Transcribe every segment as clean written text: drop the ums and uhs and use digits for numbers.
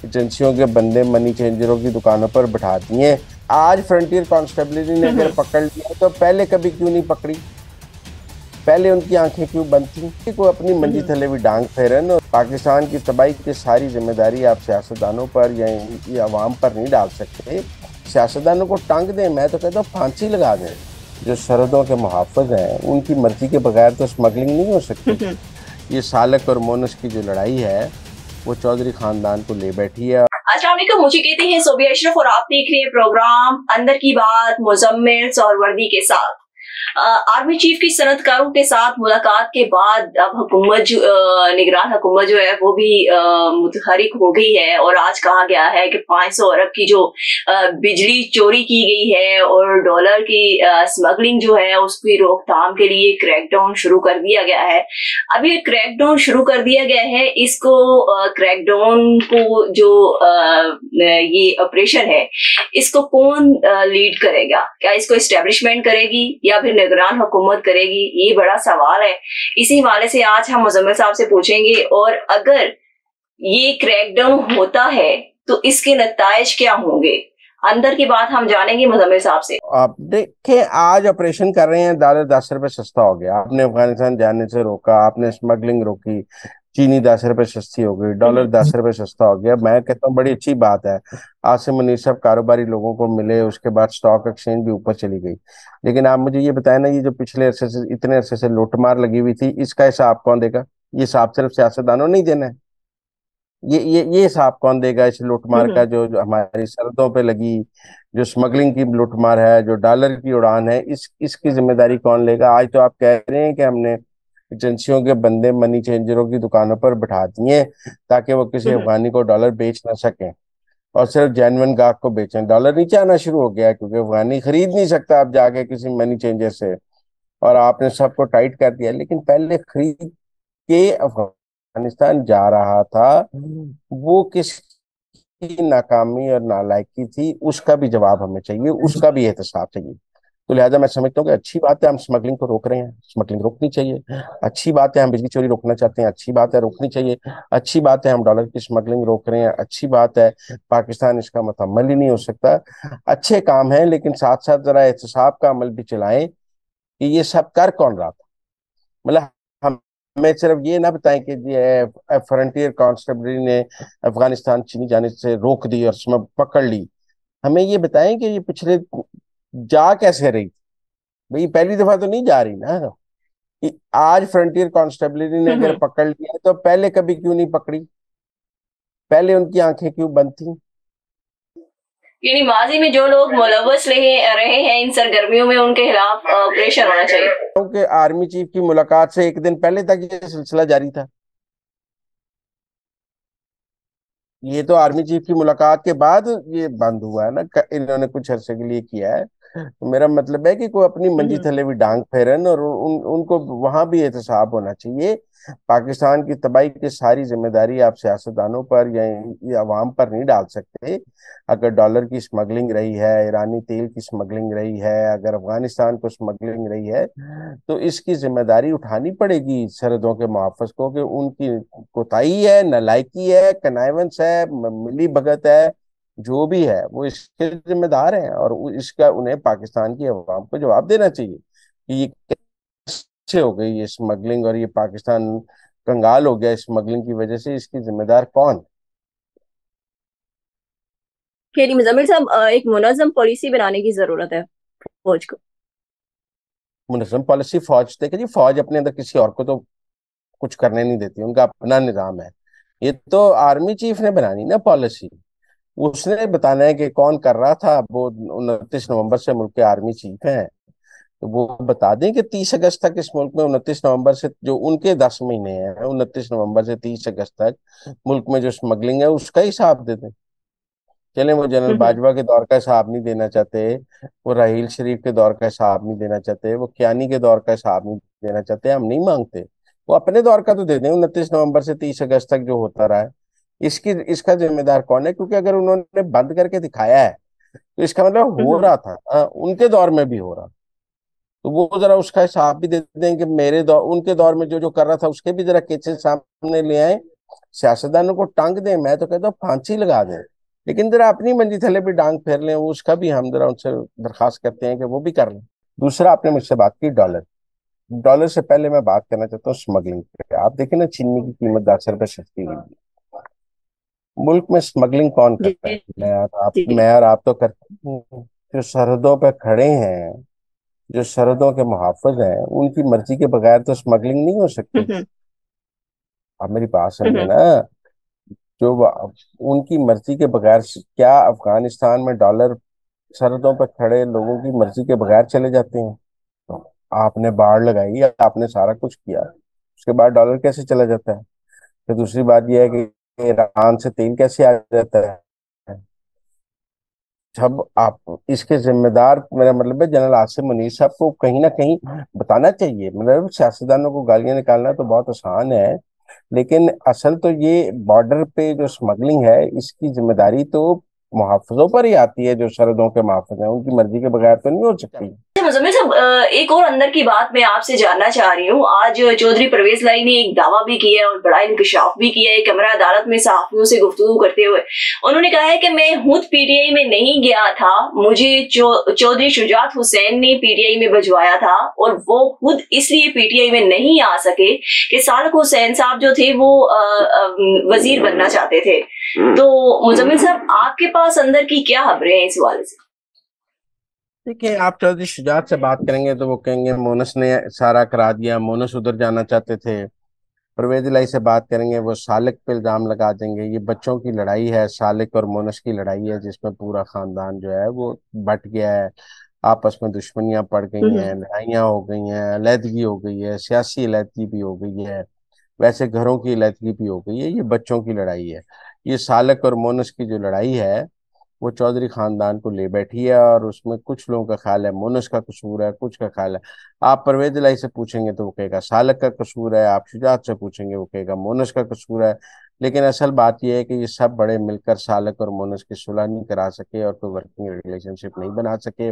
एजेंसियों के बंदे मनी चेंजरों की दुकानों पर बैठा दिए। आज फ्रंटियर कांस्टेबिलिटी ने अगर पकड़ लिया तो पहले कभी क्यों नहीं पकड़ी? पहले उनकी आंखें क्यों बंद थी कि कोई अपनी मंजी थले भी डांग फेरन? और पाकिस्तान की तबाही की सारी जिम्मेदारी आप सियासतदानों पर या ये अवाम पर नहीं डाल सकते। सियासतदानों को टांग दें, मैं तो कहता हूँ फांसी लगा दें। जो सरहदों के मुहाफिज हैं उनकी मर्जी के बगैर तो स्मगलिंग नहीं हो सकती। ये सालक और मोनस की जो लड़ाई है वो चौधरी खानदान को ले बैठी है। अस्सलाम वालेकुम, मुझे कहते हैं सोबिया अशरफ और आप देख रहे हैं प्रोग्राम अंदर की बात मुजम्मिल और वर्दी के साथ। आर्मी चीफ की सनतकारों के साथ मुलाकात के बाद अब हुकूमत निगरान हुकूमत जो है वो भी मुतहरिक हो गई है और आज कहा गया है कि 500 अरब की जो बिजली चोरी की गई है और डॉलर की स्मगलिंग जो है उसकी रोकथाम के लिए क्रैकडाउन शुरू कर दिया गया है। अभी क्रैकडाउन शुरू कर दिया गया है, इसको क्रैकडाउन को जो ये ऑपरेशन है इसको कौन लीड करेगा? क्या इसको एस्टेब्लिशमेंट करेगी या फिर निगरान हुकूमत करेगी? ये बड़ा सवाल है। इसी हवाले से आज हम मुजम्मिल साहब से पूछेंगे और अगर ये क्रैकडाउन होता है तो इसके नताइज क्या होंगे? अंदर की बात हम जानेंगे मुजम्मिल साहब से। आप देखें, आज ऑपरेशन कर रहे हैं, डॉलर 10 रुपए सस्ता हो गया, आपने अफगानिस्तान जाने से रोका, आपने स्मगलिंग रोकी, चीनी 10 रुपए सस्ती हो गई, डॉलर 10 रुपए सस्ता हो गया। मैं कहता हूँ बड़ी अच्छी बात है। आसिम मुनीर साहब कारोबारी लोगों को मिले, उसके बाद स्टॉक एक्सचेंज भी ऊपर चली गई। लेकिन आप मुझे ये बताएं ना, ये जो पिछले अरसे से इतने अरसे से लूटमार लगी हुई थी, इसका हिसाब कौन देगा? ये हिसाब सिर्फ सियासतदानों नहीं देना है। ये हिसाब कौन देगा इस लूटमार का, जो हमारी सरहदों पे लगी, जो स्मगलिंग की लूटमार है, जो डॉलर की उड़ान है, इसकी जिम्मेदारी कौन लेगा? आज तो आप कह रहे हैं कि हमने एजेंसियों के बंदे मनी चेंजरों की दुकानों पर बैठा दिए ताकि वो किसी अफगानी को डॉलर बेच ना सकें और सिर्फ जेन्युइन गाहक को बेचें। डॉलर नीचे आना शुरू हो गया है क्योंकि अफगानी खरीद नहीं सकता आप जाके किसी मनी चेंजर से, और आपने सबको टाइट कर दिया। लेकिन पहले खरीद के अफगानिस्तान जा रहा था, वो किसकी नाकामी और नालायकी थी, उसका भी जवाब हमें चाहिए, उसका भी एहतसाब चाहिए। तो लिहाजा मैं समझता हूँ कि अच्छी बात है हम स्मगलिंग को रोक रहे हैं, स्मगलिंग रोकनी चाहिए। अच्छी बात है हम बिजली चोरी रोकना चाहते हैं, अच्छी बात है, रोकनी चाहिए। अच्छी बात है हम डॉलर की स्मगलिंग रोक रहे हैं, अच्छी बात है। पाकिस्तान इसका मुकम्मल ही नहीं हो सकता। अच्छे काम है, लेकिन साथ साथ जरा एहतसाब का अमल भी चलाएं कि ये सब कर कौन रहा था। मतलब हमें सिर्फ ये ना बताएं कि ये फ्रंटियर कांस्टेबल ने अफगानिस्तान चीनी जाने से रोक दी और उसमें पकड़ ली। हमें ये बताएं कि ये पिछले जा कैसे रही थी। भाई पहली दफा तो नहीं जा रही ना कि आज फ्रंटियर कांस्टेबलिटी ने अगर पकड़ लिया तो पहले कभी क्यों नहीं पकड़ी? पहले उनकी आंखें क्यों बंद थी? यानी माजी में जो लोग मुलव्वस रहे हैं इन सरगर्मियों में उनके खिलाफ ऑपरेशन होना चाहिए। क्योंकि आर्मी चीफ की मुलाकात से एक दिन पहले तक ये सिलसिला जारी था। ये तो आर्मी चीफ की मुलाकात के बाद ये बंद हुआ है ना, इन्होंने कुछ अरसे के लिए किया है। तो मेरा मतलब है कि कोई अपनी मंजी थले भी डांग फेरन और उनको वहां भी एहतसाब होना चाहिए। पाकिस्तान की तबाही की सारी जिम्मेदारी आप सियासतदानों पर या ये अवाम पर नहीं डाल सकते। अगर डॉलर की स्मगलिंग रही है, ईरानी तेल की स्मगलिंग रही है, अगर अफगानिस्तान को स्मगलिंग रही है, तो इसकी जिम्मेदारी उठानी पड़ेगी सरहदों के मुहाफिज को कि उनकी कोताही है, नालायकी है, कनाइवेंस है, मिली भगत है, जो भी है वो इसके जिम्मेदार हैं। और इसका उन्हें पाकिस्तान की अवाम को जवाब देना चाहिए कि ये कैसे हो गई ये स्मगलिंग, और ये पाकिस्तान कंगाल हो गया स्मगलिंग की वजह से, इसकी जिम्मेदार कौन? खैर मुजम्मिल साहब, एक मुनज़्ज़म पॉलिसी बनाने की जरूरत है फौज को। मुनज़्ज़म पॉलिसी फौज, देखिए जी, फौज अपने अंदर किसी और को तो कुछ करने नहीं देती, उनका अपना निजाम है। ये तो आर्मी चीफ ने बनानी ना पॉलिसी। उसने बताना है कि कौन कर रहा था। वो 29 नवंबर से मुल्क के आर्मी चीफ हैं, तो वो बता दें कि 30 अगस्त तक इस मुल्क में, 29 नवंबर से जो उनके 10 महीने हैं, 29 नवंबर से 30 अगस्त तक मुल्क में जो स्मगलिंग है उसका हिसाब दे दें। चले वो जनरल बाजवा के दौर का हिसाब नहीं देना चाहते, वो राहील शरीफ के दौर का हिसाब नहीं देना चाहते, वो कियानी के दौर का हिसाब नहीं देना चाहते, हम नहीं मांगते। वो अपने दौर का तो दे दें, 29 नवंबर से 30 अगस्त तक जो होता रहा है। इसकी इसका जिम्मेदार कौन है? क्योंकि अगर उन्होंने बंद करके दिखाया है तो इसका मतलब हो रहा था, उनके दौर में भी हो रहा। तो वो जरा उसका हिसाब भी दे दें कि मेरे दौर, उनके दौर में जो जो कर रहा था उसके भी जरा केसेस सामने ले आए सियासतदानों को टांग दें, मैं तो कहता हूँ फांसी लगा दें, लेकिन जरा अपनी मंजी थले भी डांग फेर लें, वो उसका भी हम जरा उनसे दरखास्त करते हैं कि वो भी कर लें। दूसरा, आपने मुझसे बात की डॉलर। डॉलर से पहले मैं बात करना चाहता हूँ स्मगलिंग पे। आप देखें ना, चीनी की कीमत 10 रुपए सस्ती हुई है। मुल्क में स्मगलिंग कौन जी करता है? जी। मैं और आप तो करते हैं। जो सरहदों पे खड़े हैं, जो सरहदों के मुहाफिज हैं, उनकी मर्जी के बगैर तो स्मगलिंग नहीं हो सकती। हम्म आप मेरी बात समझे हम्म ना। उनकी मर्जी के बगैर क्या अफगानिस्तान में डॉलर सरहदों पर खड़े लोगों की मर्जी के बगैर चले जाते हैं? तो आपने बाढ़ लगाई, आपने सारा कुछ किया, उसके बाद डॉलर कैसे चला जाता है? फिर दूसरी बात यह है कि ईरान से तेल कैसे आ जाता है? जब आप इसके जिम्मेदार, मेरा मतलब है जनरल आसिम मुनीर साहब को कहीं ना कहीं बताना चाहिए। मतलब सियासतदानों को गालियां निकालना तो बहुत आसान है, लेकिन असल तो ये बॉर्डर पे जो स्मगलिंग है, इसकी जिम्मेदारी तो मुहाफिजों पर ही आती है। जो सरहदों के मुहाफिज हैं, उनकी मर्जी के बगैर तो नहीं हो सकती। मुजम्मिल साहब, एक और अंदर की बात मैं आपसे जानना चाह रही हूँ। आज चौधरी परवेज लाई ने एक दावा भी किया है और बड़ा इंकशाफ भी किया है कमरा अदालत में सहाफियों से गुफ्तगू करते हुए। उन्होंने कहा है कि मैं खुद पीटीआई में नहीं गया था, मुझे चौधरी शुजात हुसैन ने पीटीआई में भिजवाया था, और वो खुद इसलिए पीटीआई में नहीं आ सके कि सालक हुसैन साहब जो थे वो वजीर बनना चाहते थे। तो मुजम्मिल साहब, आपके पास अंदर की क्या खबरें हैं इस हवाले से? देखिए, आप चौधरी शुजात से बात करेंगे तो वो कहेंगे मोनस ने सारा करा दिया, मोनस उधर जाना चाहते थे। परवेज इलाही से बात करेंगे, वो सालिक पे इल्जाम लगा देंगे। ये बच्चों की लड़ाई है, सालिक और मोनस की लड़ाई है, जिसमें पूरा खानदान जो है वो बट गया है। आपस में दुश्मनियां पड़ गई हैं, लड़ाइयाँ हो गई हैं, अलहदगी हो गई है, सियासी अलहदगी भी हो गई है, वैसे घरों की अलहदगी भी हो गई है। ये बच्चों की लड़ाई है। ये सालक और मोनस की जो लड़ाई है, वो चौधरी खानदान को ले बैठी है, और उसमें कुछ लोगों का ख्याल है मोनस का कसूर है, कुछ का ख्याल है। आप परवेज इलाही से पूछेंगे तो वो कहेगा सालक का कसूर है, आप शुजात से पूछेंगे वो कहेगा मोनस का कसूर है। लेकिन असल बात यह है कि ये सब बड़े मिलकर सालक और मोनस की सुलह नहीं करा सके और कोई वर्किंग रिलेशनशिप नहीं बना सके।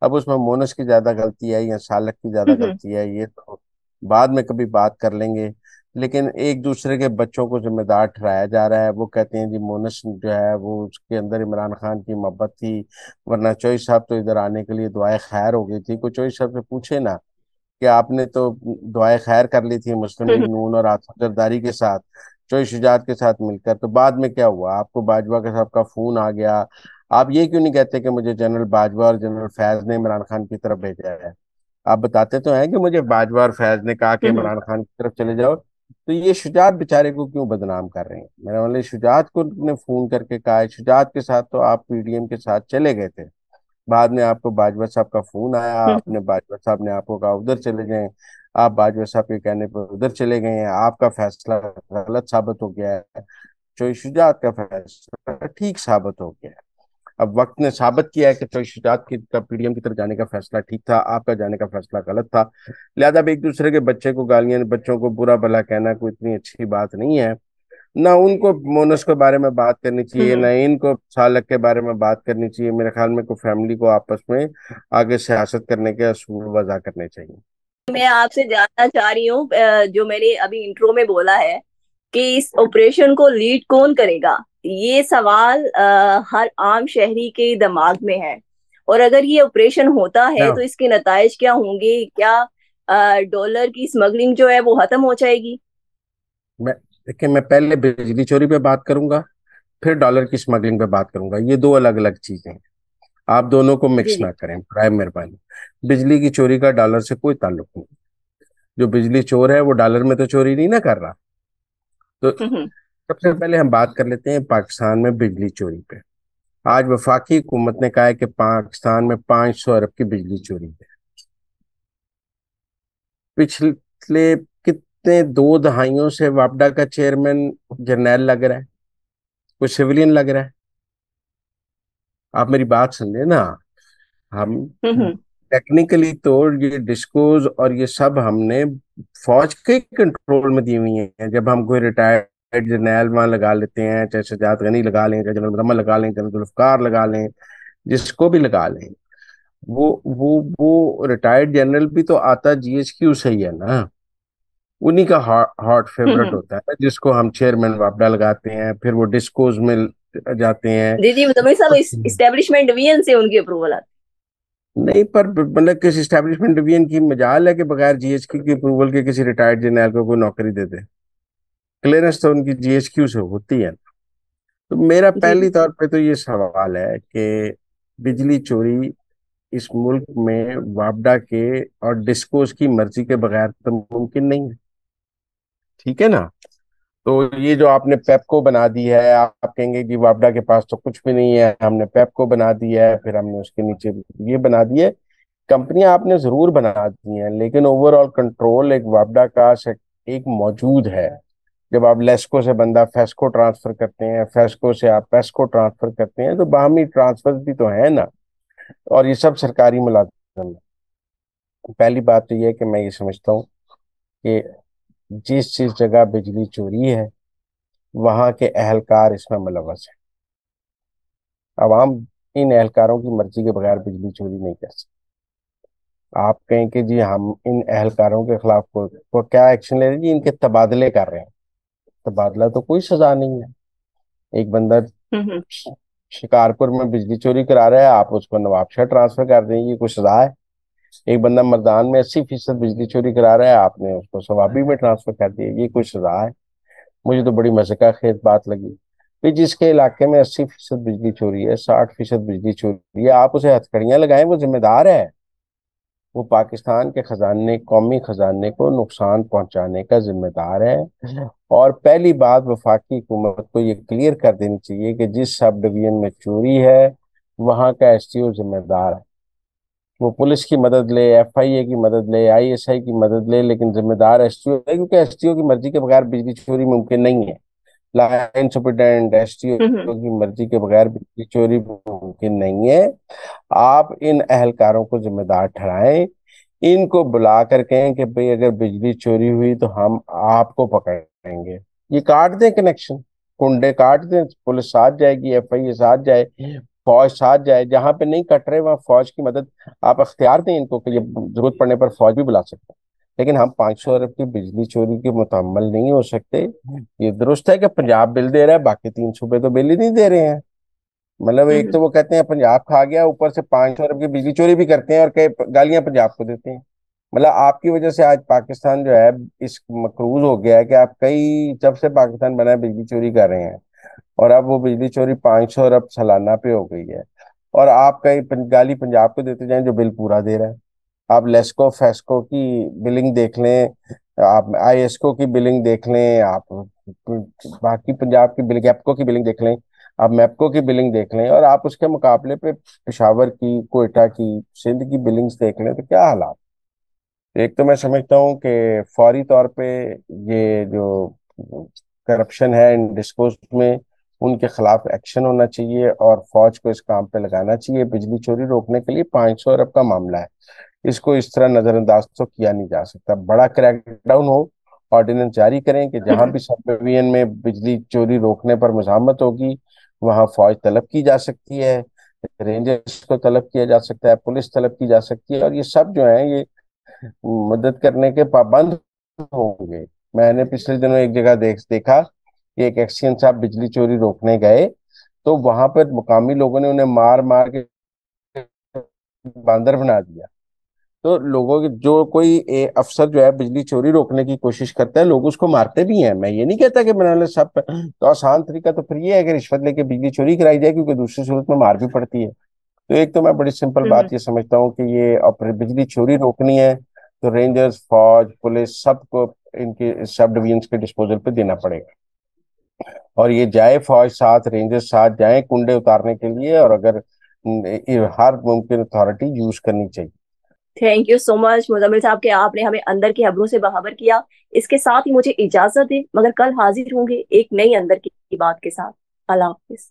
अब उसमें मोनस की ज्यादा गलती है या सालक की ज्यादा गलती है, ये तो बाद में कभी बात कर लेंगे। लेकिन एक दूसरे के बच्चों को जिम्मेदार ठहराया जा रहा है। वो कहते हैं जी मोनस जो है वो, उसके अंदर इमरान खान की मोहब्बत थी, वरना चोई साहब तो इधर आने के लिए दुआएं खैर हो गई थी। कोई चोई साहब से पूछे ना कि आपने तो दुआएं खैर कर ली थी मुस्लिम लीग नून और आसिफ जरदारी के साथ, चोई शुजात के साथ मिलकर, तो बाद में क्या हुआ? आपको बाजवा के साहब का फोन आ गया। आप ये क्यों नहीं कहते कि मुझे जनरल बाजवा और जनरल फैज ने इमरान खान की तरफ भेजा है? आप बताते तो हैं कि मुझे बाजवा और फैज ने कहा कि इमरान खान की तरफ चले जाओ। तो ये शुजात बेचारे को क्यों बदनाम कर रहे हैं? मेरा मतलब शुजात को ने फोन करके कहा है, शुजात के साथ तो आप पीडीएम के साथ चले गए थे, बाद में आपको बाजवा साहब का फोन आया, आपने बाजवा साहब ने आपको कहा उधर चले जाएं, आप बाजवा साहब के कहने पर उधर चले गए हैं। आपका फैसला गलत साबित हो गया है, चोई शुजात का फैसला ठीक साबित हो गया है। अब वक्त ने साबित किया है कि चोई शुजात की का पीडीएम की तरफ जाने का फैसला ठीक था, आपका जाने का फैसला गलत था। लिहाजा अब एक दूसरे के बच्चे को गालियां, बच्चों को बुरा भला कहना कोई इतनी अच्छी बात नहीं है। ना उनको मोनस के बारे में बात करनी चाहिए, ना इनको सालक के बारे में बात करनी चाहिए। मेरे ख्याल में को फैमिली को आपस में आगे सियासत करने के असूल वजह करने चाहिए। मैं आपसे जानना चाह रही हूँ, जो मैंने अभी इंट्रो में बोला है कि इस ऑपरेशन को लीड कौन करेगा, ये सवाल हर आम शहरी के दिमाग में है। और अगर ये ऑपरेशन होता है क्या तो इसके नतायज क्या होंगे? क्या डॉलर की स्मगलिंग जो है वो खत्म हो जाएगी? मैं देखिए, मैं पहले बिजली चोरी पे बात करूंगा, फिर डॉलर की स्मगलिंग पे बात करूंगा। ये दो अलग अलग चीजें हैं, आप दोनों को जी मिक्स जी। ना करें प्राय मेहरबानी। बिजली की चोरी का डॉलर से कोई ताल्लुक नहीं। जो बिजली चोर है वो डॉलर में तो चोरी नहीं ना कर रहा। तो हम्म सबसे पहले हम बात कर लेते हैं पाकिस्तान में बिजली चोरी पे। आज वफाकी हुकूमत ने कहा है कि पाकिस्तान में 500 अरब की बिजली चोरी है। पिछले कितने 2 दहाइयों से वापडा का चेयरमैन जर्नैल लग रहा है, कोई सिविलियन लग रहा है। आप मेरी बात समझे ना। हम हम्म टेक्निकली तो ये डिस्कोज और ये सब हमने फौज के कंट्रोल में दी हुई हैं। जब हम कोई रिटायर्ड जर्नैल वहां लगा लेते हैं, चाहे सजाद गनी लगा लें, चाहे जनरल रमन लगा लें, जनरल जुल्फकार लगा लें, जिसको भी लगा लें, वो रिटायर्ड जनरल भी तो आता जीएचक्यू से ही है ना। उन्हीं का हॉट फेवरेट हम्म। होता है, जिसको हम चेयरमैन वापडा लगाते हैं, फिर वो डिस्कोज में जाते हैं। जी जी, मुजम्मिल साहब, इस्टेब्लिशमेंट डिवीजन से उनकी अप्रूवल आती नहीं, पर मतलब किसी स्टैब्लिशमेंट डिवीजन की मजाल है कि बगैर जीएचक्यू की अप्रूवल के किसी रिटायर्ड जर्नैल को कोई नौकरी दे दे? क्लियरेंस तो उनकी जीएचक्यू से होती है। तो मेरा है। जी पहली तौर पे तो ये सवाल है कि बिजली चोरी इस मुल्क में वापडा के और डिस्कोस की मर्जी के बगैर तो मुमकिन नहीं है। ठीक है ना? तो ये जो आपने पेपको बना दी है, आप कहेंगे कि वापडा के पास तो कुछ भी नहीं है, हमने पेपको बना दी है, फिर हमने उसके नीचे ये बना दिए। कंपनियां आपने जरूर बना दी हैं, लेकिन ओवरऑल कंट्रोल एक वापडा का एक मौजूद है। जब आप लेस्को से बंदा फेस्को ट्रांसफर करते हैं, फेस्को से आप पेस्को ट्रांसफर करते हैं, तो बाहमी ट्रांसफर भी तो है ना। और ये सब सरकारी मुलाजिम है। पहली बात तो ये है कि मैं ये समझता हूँ कि जिस जगह बिजली चोरी है वहां के अहलकार इसमें मुलवस है। अब हम इन अहलकारों की मर्जी के बगैर बिजली चोरी नहीं कर सकते। आप कहें कि जी हम इन अहलकारों के खिलाफ को क्या एक्शन ले रहे हैं? जी इनके तबादले कर रहे हैं। तबादला तो कोई सजा नहीं है। एक बंदा हम्म। शिकारपुर में बिजली चोरी करा रहा है, आप उसको नवाबशाह ट्रांसफर कर दें, ये कोई सजा है? एक बंदा मर्दान में 80% बिजली चोरी करा रहा है, आपने उसको सवाबी में ट्रांसफर कर दिया, ये कोई सजा है? मुझे तो बड़ी मज़े खेज बात लगी कि जिसके इलाके में 80% बिजली चोरी है, 60% बिजली चोरी है, आप उसे हथकड़ियां लगाएं, वो जिम्मेदार है। वो पाकिस्तान के खजाने, कौमी खजाने को नुकसान पहुंचाने का जिम्मेदार है। और पहली बात, वफाकी हुकूमत को ये क्लियर कर देनी चाहिए कि जिस सब डिवीजन में चोरी है वहां का एसटीओ जिम्मेदार है। वो पुलिस की मदद ले, एफआईए की मदद ले, आईएसआई की मदद ले, लेकिन जिम्मेदार एसटीओ है, क्योंकि एसटीओ की मर्जी के बगैर बिजली चोरी मुमकिन नहीं है। लाइन सुपरिटेंडेंट, एसटीओ हम्म। की मर्जी के बगैर बिजली चोरी मुमकिन नहीं है। आप इन अहलकारों को जिम्मेदार ठहराएं, इनको बुला कर कहें कि भाई अगर बिजली चोरी हुई तो हम आपको पकड़ेंगे। ये काट दें कनेक्शन, कुंडे काट दें, पुलिस साथ जाएगी, एफआईए साथ जाए, फौज साथ जाए। जहां पे नहीं कट रहे वहां फौज की मदद आप अख्तियार दें इनको कि ये जरूरत पड़ने पर फौज भी बुला सकते हैं। लेकिन हम 500 अरब की बिजली चोरी के मुतहम्मल नहीं हो सकते। ये दुरुस्त है कि पंजाब बिल दे रहा है, बाकी 3 सूबे तो बिल ही नहीं दे रहे हैं। मतलब एक हम्म। तो वो कहते हैं पंजाब खा गया, ऊपर से 500 अरब की बिजली चोरी भी करते हैं और कई गालियां पंजाब को देते हैं। मतलब आपकी वजह से आज पाकिस्तान जो है इस मकरूज हो गया है कि आप कई जब से पाकिस्तान बना है बिजली चोरी कर रहे हैं। और अब वो बिजली चोरी 500 अरब सालाना पे हो गई है। और आप कई गाली पंजाब को देते जाएं जो बिल पूरा दे रहा है। आप लेस्को फेस्को की बिलिंग देख लें, आप आईएसको की बिलिंग देख लें, आप बाकी पंजाब की बिलिंग, एपको की बिलिंग देख लें, आप मैपको की बिलिंग देख लें, और आप उसके मुकाबले पे पेशावर की, कोयटा की, सिंध की बिलिंग्स देख लें, तो क्या हालात। एक तो मैं समझता हूँ कि फौरी तौर पे ये जो करप्शन है इन डिस्कोर्स में, उनके खिलाफ एक्शन होना चाहिए और फौज को इस काम पे लगाना चाहिए। बिजली चोरी रोकने के लिए 500 अरब का मामला है, इसको इस तरह नजरअंदाज तो किया नहीं जा सकता। बड़ा क्रैकडाउन हो, ऑर्डिनेंस जारी करें कि जहां हम्म। भी सब डिवीजन में बिजली चोरी रोकने पर मज़ामत होगी वहां फौज तलब की जा सकती है, रेंजर्स को तलब किया जा सकता है, पुलिस तलब की जा सकती है, और ये सब जो है ये मदद करने के पाबंद होंगे। मैंने पिछले दिनों एक जगह देखा कि एक एक्सचेंज साहब बिजली चोरी रोकने गए, तो वहां पर मुकामी लोगों ने उन्हें मार मार के बांदर बना दिया। तो लोगों की जो कोई अफसर जो है बिजली चोरी रोकने की कोशिश करता है, लोग उसको मारते भी हैं। मैं ये नहीं कहता कि मैंने सब तो आसान तरीका तो फिर ये है कि रिश्वत लेके बिजली चोरी कराई जाए, क्योंकि दूसरी सूरत में मार भी पड़ती है। तो एक तो मैं बड़ी सिंपल हम्म। बात ये समझता हूँ कि ये बिजली चोरी रोकनी है तो रेंजर्स, फौज, पुलिस सबको इनके सब डिवीजन के डिस्पोजल पे देना पड़ेगा। और ये जाए फौज साथ, रेंजर्स साथ जाए कुंडे उतारने के लिए, और अगर हर मुमकिन अथॉरिटी यूज करनी चाहिए। Thank you so much Muzammil साहब के आपने हमें अंदर की खबरों से बाखबर किया। इसके साथ ही मुझे इजाजत दे, मगर कल हाजिर होंगे एक नई अंदर की बात के साथ। अल्लाह हाफिज।